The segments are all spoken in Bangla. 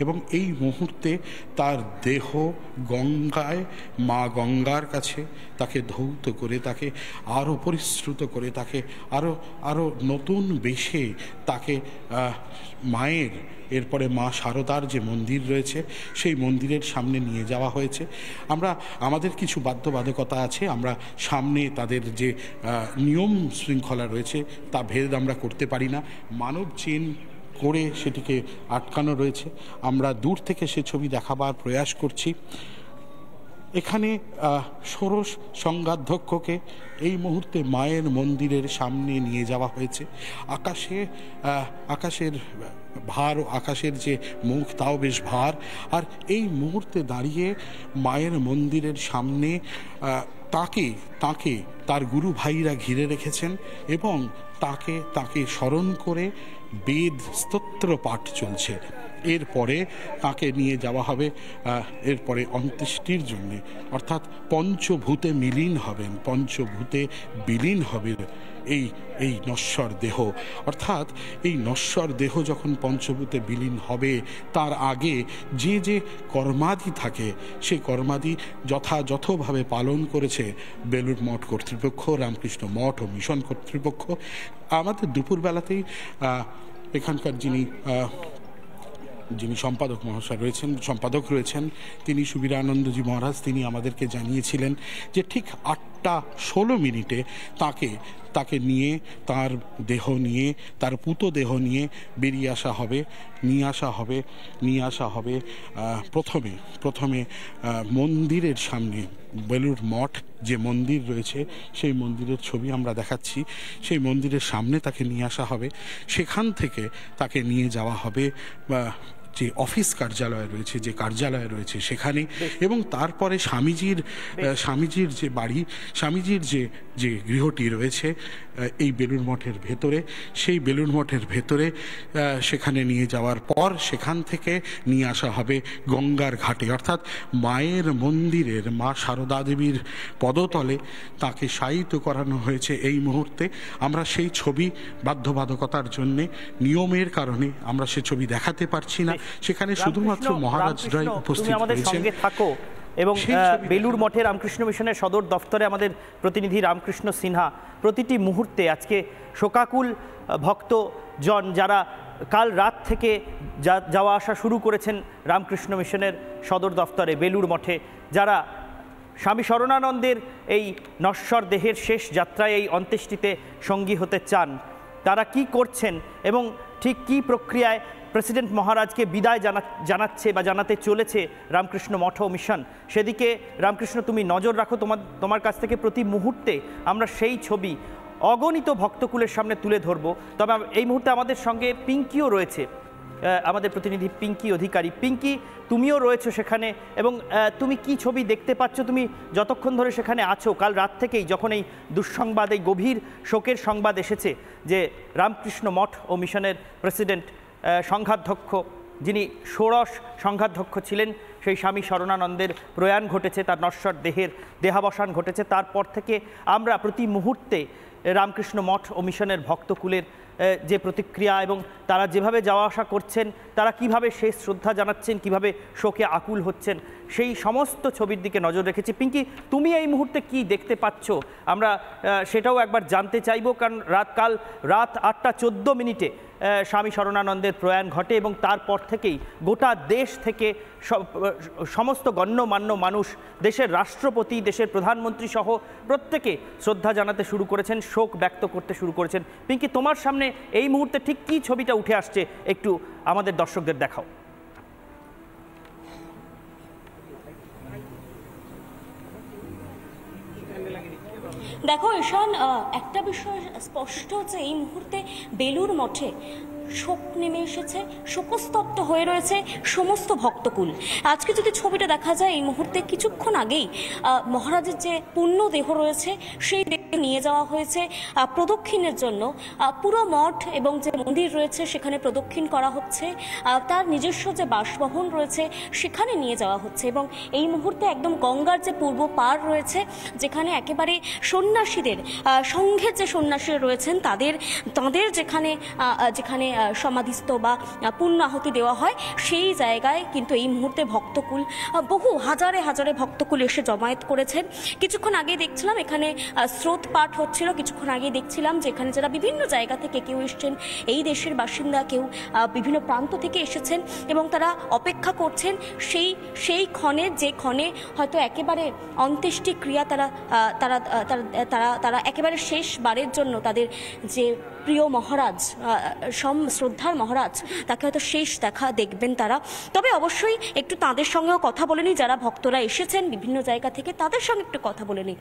এবং এই মুহূর্তে তার দেহ গঙ্গায়, মা গঙ্গার কাছে তাকে ধৌত করে, তাকে আরও পরিশ্রুত করে, তাকে আরও নতুন বেশে তাকে মায়ের, এরপরে মা শারদার যে মন্দির রয়েছে সেই মন্দিরের সামনে নিয়ে যাওয়া হয়েছে। আমাদের কিছু বাধ্যবাধকতা আছে, আমরা সামনে তাদের যে নিয়ম শৃঙ্খলা রয়েছে তা ভেদ আমরা করতে পারি না, মানব চেন করে সেটিকে আটকানো রয়েছে। আমরা দূর থেকে সে ছবি দেখাবার প্রয়াস করছি। এখানে ষোড়শ সংঘাধ্যক্ষকে এই মুহূর্তে মায়ের মন্দিরের সামনে নিয়ে যাওয়া হয়েছে। আকাশের ভার, আকাশের যে মুখ তাও বেশ ভার, আর এই মুহূর্তে দাঁড়িয়ে মায়ের মন্দিরের সামনে তাকে তার গুরু ভাইরা ঘিরে রেখেছেন এবং তাকে স্মরণ করে বেদ স্তোত্র পাঠ চলছে। এরপরে তাকে নিয়ে যাওয়া হবে এরপরে অন্ত্যেষ্টির জন্যে, অর্থাৎ পঞ্চভূতে বিলীন হবে এই নশ্বর দেহ। অর্থাৎ এই নশ্বর দেহ যখন পঞ্চভূতে বিলীন হবে তার আগে যে কর্মাদি থাকে সেই কর্মাদি যথাযথভাবে পালন করেছে বেলুড় মঠ কর্তৃপক্ষ, রামকৃষ্ণ মঠ ও মিশন কর্তৃপক্ষ। আমাদের দুপুরবেলাতেই এখানকার যিনি সম্পাদক রয়েছেন তিনি সুবীরানন্দজি মহারাজ, তিনি আমাদেরকে জানিয়েছিলেন যে ঠিক 8:16 তাকে নিয়ে, তার দেহ নিয়ে, তার পুত দেহ নিয়ে বেরিয়ে নিয়ে আসা হবে প্রথমে মন্দিরের সামনে। বেলুড় মঠ যে মন্দির রয়েছে সেই মন্দিরের ছবি আমরা দেখাচ্ছি, সেই মন্দিরের সামনে তাকে নিয়ে আসা হবে। সেখান থেকে তাকে নিয়ে যাওয়া হবে যে অফিস কার্যালয় রয়েছে, যে কার্যালয় রয়েছে সেখানে, এবং তারপরে স্বামীজির যে বাড়ি, স্বামীজির যে গৃহটি রয়েছে এই বেলুড় মঠের ভেতরে, সেই বেলুড় মঠের ভেতরে সেখানে নিয়ে যাওয়ার পর সেখান থেকে নিয়ে আসা হবে গঙ্গার ঘাটে, অর্থাৎ মায়ের মন্দিরের, মা শারদা দেবীর পদতলে তাকে শায়িত করানো হয়েছে এই মুহূর্তে। আমরা সেই ছবি বাধ্যবাধকতার জন্যে, নিয়মের কারণে আমরা সে ছবি দেখাতে পারছি না। সেখানে শুধুমাত্র মহারাজরাই উপস্থিত হয়েছেন। এবং বেলুড় মঠে রামকৃষ্ণ মিশনের সদর দফতরে আমাদের প্রতিনিধি রামকৃষ্ণ সিনহা প্রতিটি মুহূর্তে আজকে শোকাকুল ভক্তজন যারা কাল রাত থেকে যাওয়া আসা শুরু করেছেন রামকৃষ্ণ মিশনের সদর দফতরে বেলুড় মঠে, যারা স্বামী শরণানন্দের এই নশ্বর দেহের শেষ যাত্রায়, এই অন্ত্যেষ্টিতে সঙ্গী হতে চান, তারা কি করছেন এবং ঠিক কী প্রক্রিয়ায় প্রেসিডেন্ট মহারাজকে বিদায় জানাচ্ছে বা জানাতে চলেছে রামকৃষ্ণ মঠ ও মিশন, সেদিকে রামকৃষ্ণ তুমি নজর রাখো। তোমার কাছ থেকে প্রতি মুহূর্তে আমরা সেই ছবি অগণিত ভক্তকুলের সামনে তুলে ধরবো। তবে এই মুহূর্তে আমাদের সঙ্গে পিঙ্কিও রয়েছে, আমাদের প্রতিনিধি পিঙ্কি অধিকারী। পিঙ্কি, তুমিও রয়েছো সেখানে, এবং তুমি কি ছবি দেখতে পাচ্ছ? তুমি যতক্ষণ ধরে সেখানে আছো, কাল রাত থেকেই যখন এই দুঃসংবাদ, এই গভীর শোকের সংবাদ এসেছে যে রামকৃষ্ণ মঠ ও মিশনের প্রেসিডেন্ট, সংঘাধ্যক্ষ, যিনি ষোড়শ সংঘাধ্যক্ষ ছিলেন, সেই স্বামী শরণানন্দের প্রয়াণ ঘটেছে, তার নশ্বর দেহের দেহাবসান ঘটেছে, তারপর থেকে আমরা প্রতি মুহূর্তে রামকৃষ্ণ মঠ ও মিশনের ভক্তকুলের যে প্রতিক্রিয়া এবং তারা যেভাবে যাওয়া আসা করছেন, তারা কিভাবে শেষ শ্রদ্ধা জানাচ্ছেন, কিভাবে শোকে আকুল হচ্ছেন, সেই সমস্ত ছবির দিকে নজর রেখেছি। পিঙ্কি, তুমি এই মুহূর্তে কি দেখতে পাচ্ছ আমরা সেটাও একবার জানতে চাইব, কারণ কাল রাত 8:14 স্বামী শরণানন্দের প্রয়াণ ঘটে এবং তারপর থেকেই গোটা দেশ থেকে সমস্ত গণ্যমান্য মানুষ, দেশের রাষ্ট্রপতি, দেশের প্রধানমন্ত্রী সহ প্রত্যেকে শ্রদ্ধা জানাতে শুরু করেছেন, শোক ব্যক্ত করতে শুরু করেছেন। পিঙ্কি, তোমার সামনে এই মুহূর্তে ঠিক কী ছবিটা উঠে আসছে একটু আমাদের দর্শকদের দেখাও। দেখো ঈশান, একটা বিষয় স্পষ্ট যে এই মুহূর্তে বেলুড় মঠে শোক নেমে এসেছে, শোকস্তব্ধ হয়ে রয়েছে সমস্ত ভক্তকুল। আজকে যদি ছবিটা দেখা যায়, এই মুহূর্তে কিছুক্ষণ আগেই মহারাজের যে পূর্ণ দেহ রয়েছে সেই দেহ নিয়ে যাওয়া হয়েছে প্রদক্ষিণের জন্য। পুরো মঠ এবং যে মন্দির রয়েছে সেখানে প্রদক্ষিণ করা হচ্ছে, তার নিজস্ব যে বাসভবন রয়েছে সেখানে নিয়ে যাওয়া হচ্ছে, এবং এই মুহূর্তে একদম গঙ্গার যে পূর্ব পার রয়েছে, যেখানে একেবারে সন্ন্যাসীদের, সংঘের যে সন্ন্যাসীরা রয়েছেন তাদের যেখানে সমাধিস্থ বা পূর্ণ আহুতি দেওয়া হয়, সেই জায়গায় কিন্তু এই মুহূর্তে ভক্তকুল, বহু হাজারে হাজারে ভক্তকুল এসে জমায়েত করেছেন। কিছুক্ষণ আগে দেখছিলাম এখানে স্রোত পাঠ হচ্ছিল, কিছুক্ষণ আগে দেখছিলাম যে এখানে যারা বিভিন্ন জায়গা থেকে কেউ এসছেন, এই দেশের বাসিন্দা, কেউ বিভিন্ন প্রান্ত থেকে এসেছেন এবং তারা অপেক্ষা করছেন সেই ক্ষণে, যে ক্ষণে হয়তো একেবারে অন্ত্যেষ্টিক্রিয়া তারা তারা তারা তারা তারা একেবারে শেষবারের জন্য তাদের যে প্রিয় মহারাজ, শ্রদ্ধার মহারাজ, তাকে হয়তো শেষ দেখা দেখবেন তারা। তবে অবশ্যই একটু তাদের সঙ্গেও কথা বলে নিই, যারা ভক্তরা এসেছেন বিভিন্ন জায়গা থেকে, তাদের সঙ্গে একটু কথা বলে নিই।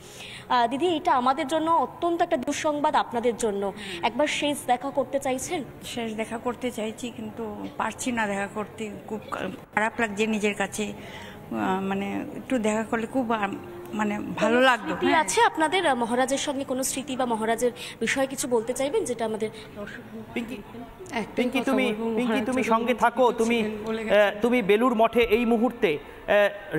দিদি, এটা আমাদের জন্য অত্যন্ত একটা দুঃসংবাদ, আপনাদের জন্য। একবার শেষ দেখা করতে চাইছেন? শেষ দেখা করতে চাইছি, কিন্তু পারছি না দেখা করতে। খুব খারাপ লাগছে নিজের কাছে, মানে একটু দেখা করলে খুব মানে ভালো লাগতো। স্মৃতি আছে আপনাদের মহারাজের সঙ্গে? কোনো স্মৃতি বা মহারাজের বিষয়ে কিছু বলতে চাইবেন, যেটা আমাদের পিঙ্কি তুমি সঙ্গে থাকো। তুমি বেলুর মঠে এই মুহূর্তে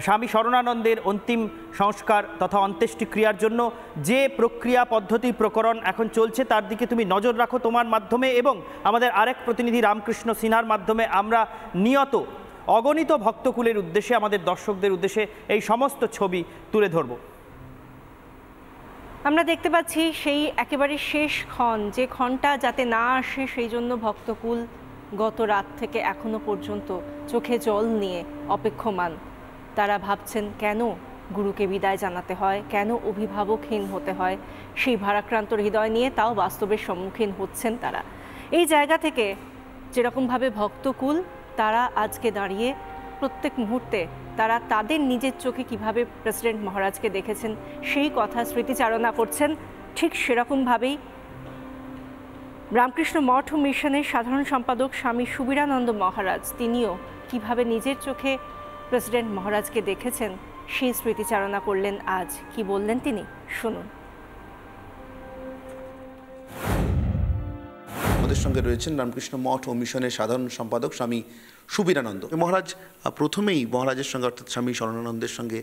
স্বামী শরণানন্দের অন্তিম সংস্কার তথা অন্ত্যেষ্টিক্রিয়ার জন্য যে প্রক্রিয়া পদ্ধতি প্রকরণ এখন চলছে, তার দিকে তুমি নজর রাখো তোমার মাধ্যমে, এবং আমাদের আরেক প্রতিনিধি রামকৃষ্ণ সিনহার মাধ্যমে আমরা নিয়ত অগণিত ভক্তকুলের উদ্দেশ্যে, আমাদের দর্শকদের উদ্দেশ্যে এই সমস্ত ছবি তুলে ধরব। আমরা দেখতে পাচ্ছি সেই একেবারে শেষ ক্ষণ, যে ক্ষণটা যাতে না আসে সেই জন্য ভক্তকুল গত রাত থেকে এখনো পর্যন্ত চোখে জল নিয়ে অপেক্ষমান। তারা ভাবছেন কেন গুরুকে বিদায় জানাতে হয়, কেন অভিভাবকহীন হতে হয়, সেই ভারাক্রান্ত হৃদয় নিয়ে তাও বাস্তবের সম্মুখীন হচ্ছেন তারা। এই জায়গা থেকে যেরকমভাবে ভক্তকুল তারা আজকে দাঁড়িয়ে প্রত্যেক মুহূর্তে তারা তাদের নিজের চোখে কিভাবে প্রেসিডেন্ট মহারাজকে দেখেছেন সেই কথা স্মৃতিচারণা করছেন, ঠিক সেরকমভাবেই রামকৃষ্ণ মঠ ও মিশনের সাধারণ সম্পাদক স্বামী সুবীরানন্দ মহারাজ তিনিও কিভাবে নিজের চোখে প্রেসিডেন্ট মহারাজকে দেখেছেন সেই স্মৃতিচারণা করলেন আজ। কি বললেন তিনি, শুনুন। আমাদের সঙ্গে রয়েছেন রামকৃষ্ণ মঠ ও মিশনের সাধারণ সম্পাদক স্বামী সুবীরানন্দ মহারাজ। প্রথমেই মহারাজের সঙ্গে, অর্থাৎ স্বামী শরণানন্দের সঙ্গে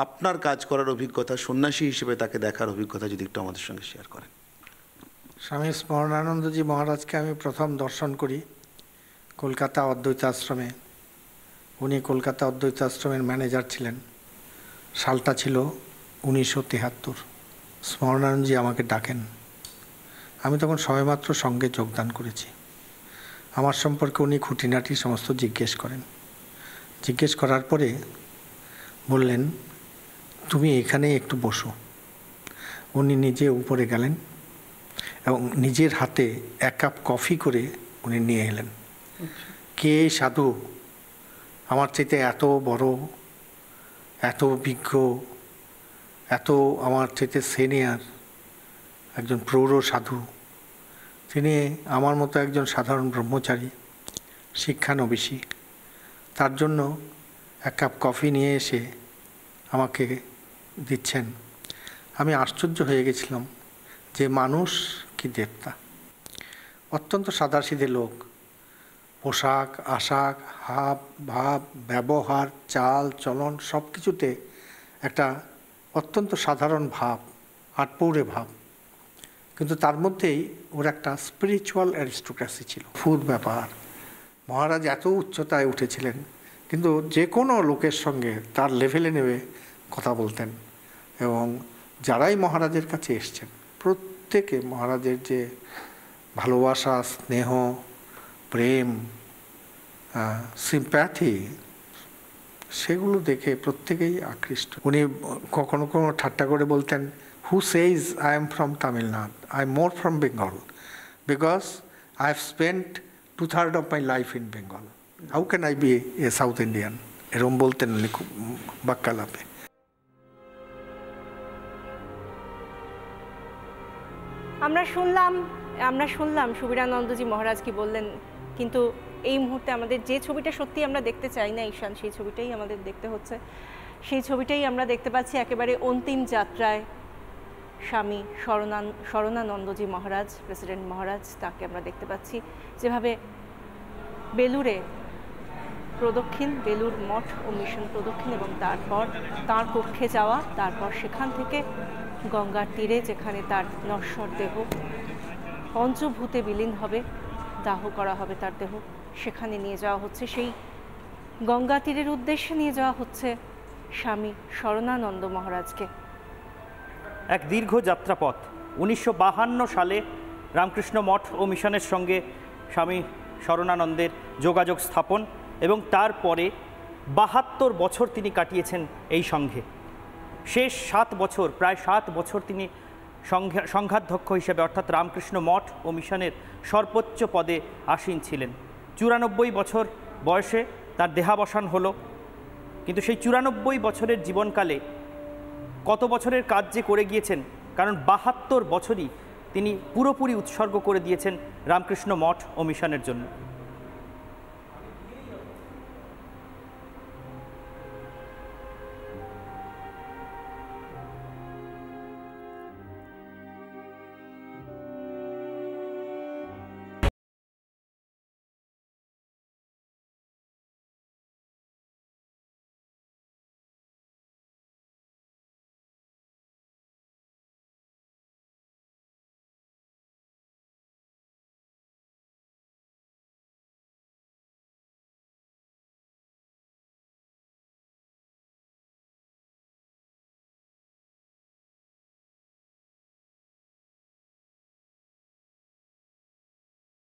আপনার কাজ করার অভিজ্ঞতা, সন্ন্যাসী হিসেবে তাকে দেখার অভিজ্ঞতা যদি একটু আমাদের সঙ্গে শেয়ার করেন। স্বামী স্মরণানন্দজি মহারাজকে আমি প্রথম দর্শন করি কলকাতা অদ্বৈত আশ্রমে। উনি কলকাতা অদ্বৈত আশ্রমের ম্যানেজার ছিলেন। সালটা ছিল 1973। স্মরণানন্দজি আমাকে ডাকেন। আমি তখন সবেমাত্র সঙ্গে যোগদান করেছি। আমার সম্পর্কে উনি খুঁটিনাটি সমস্ত জিজ্ঞেস করেন। জিজ্ঞেস করার পরে বললেন, তুমি এখানে একটু বসো। উনি নিজে উপরে গেলেন এবং নিজের হাতে 1 কাপ কফি করে উনি নিয়ে এলেন। কে সাধু, আমার চাইতে এত বড়, এত অভিজ্ঞ, এত আমার চাইতে সিনিয়র একজন প্রৌঢ় সাধু, তিনি আমার মতো একজন সাধারণ ব্রহ্মচারী, শিক্ষানবিশী, তার জন্য 1 কাপ কফি নিয়ে এসে আমাকে দিচ্ছেন। আমি আশ্চর্য হয়ে গেছিলাম যে মানুষ কি দেবতা। অত্যন্ত সাদাসিধে লোক, পোশাক আশাক, হাব ভাব, ব্যবহার, চাল চলন সব কিছুতে একটা অত্যন্ত সাধারণ ভাব, আটপৌরে ভাব, কিন্তু তার মধ্যেই ওর একটা স্পিরিচুয়াল অ্যারিস্টোক্রেসি ছিল। ফুড ব্যাপার, মহারাজ এত উচ্চতায় উঠেছিলেন, কিন্তু যে কোনো লোকের সঙ্গে তার লেভেলে নেবে কথা বলতেন। এবং যারাই মহারাজের কাছে এসছেন প্রত্যেকে মহারাজের যে ভালোবাসা, স্নেহ, প্রেম, সিম্প্যাথি, সেগুলো দেখে প্রত্যেকেই আকৃষ্ট। উনি কখনো কখনো ঠাট্টা করে বলতেন, who says I am from Tamil Nadu? I am more from Bengal because I have spent 2/3 of my life in Bengal. How can I be a South Indian? এরকম বলতেন উনি বাক্যালাপে। আমরা শুনলাম সুবীরানন্দজি মহারাজ কি বললেন, কিন্তু এই মুহূর্তে আমাদের যে ছবিটা সত্যি আমরা দেখতে চাই না ঈশান, সেই ছবিটাই আমাদের দেখতে হচ্ছে। সেই ছবিটাই আমরা দেখতে পাচ্ছি একেবারে অন্তিম যাত্রায় স্বামী শরণানন্দজি মহারাজ, প্রেসিডেন্ট মহারাজ, তাকে আমরা দেখতে পাচ্ছি যেভাবে বেলুরে প্রদক্ষিণ, বেলুর মঠ ও মিশন প্রদক্ষিণ, এবং তারপর তাঁর কক্ষে যাওয়া, তারপর সেখান থেকে গঙ্গার তীরে যেখানে তার নশ্বর দেহ পঞ্চভূতে বিলীন হবে, দাহ করা হবে তার দেহ, সেখানে নিয়ে যাওয়া হচ্ছে। সেই গঙ্গা তীরের উদ্দেশ্যে নিয়ে যাওয়া হচ্ছে স্বামী শরণানন্দ মহারাজকে। এক দীর্ঘ যাত্রাপথ। 1952 সালে রামকৃষ্ণ মঠ ও মিশনের সঙ্গে স্বামী শরণানন্দের যোগাযোগ স্থাপন এবং তারপরে 72 বছর তিনি কাটিয়েছেন এই সংঘে। শেষ 7 বছর, প্রায় 7 বছর তিনি সংঘাধ্যক্ষ হিসেবে অর্থাৎ রামকৃষ্ণ মঠ ও মিশনের সর্বোচ্চ পদে আসীন ছিলেন। 94 বছর বয়সে তার দেহাবসান হলো। কিন্তু সেই 94 বছরের জীবনকালে কত বছরের কাজ যে করে গিয়েছেন, কারণ 72 বছরই তিনি পুরোপুরি উৎসর্গ করে দিয়েছেন রামকৃষ্ণ মঠ ও মিশনের জন্য।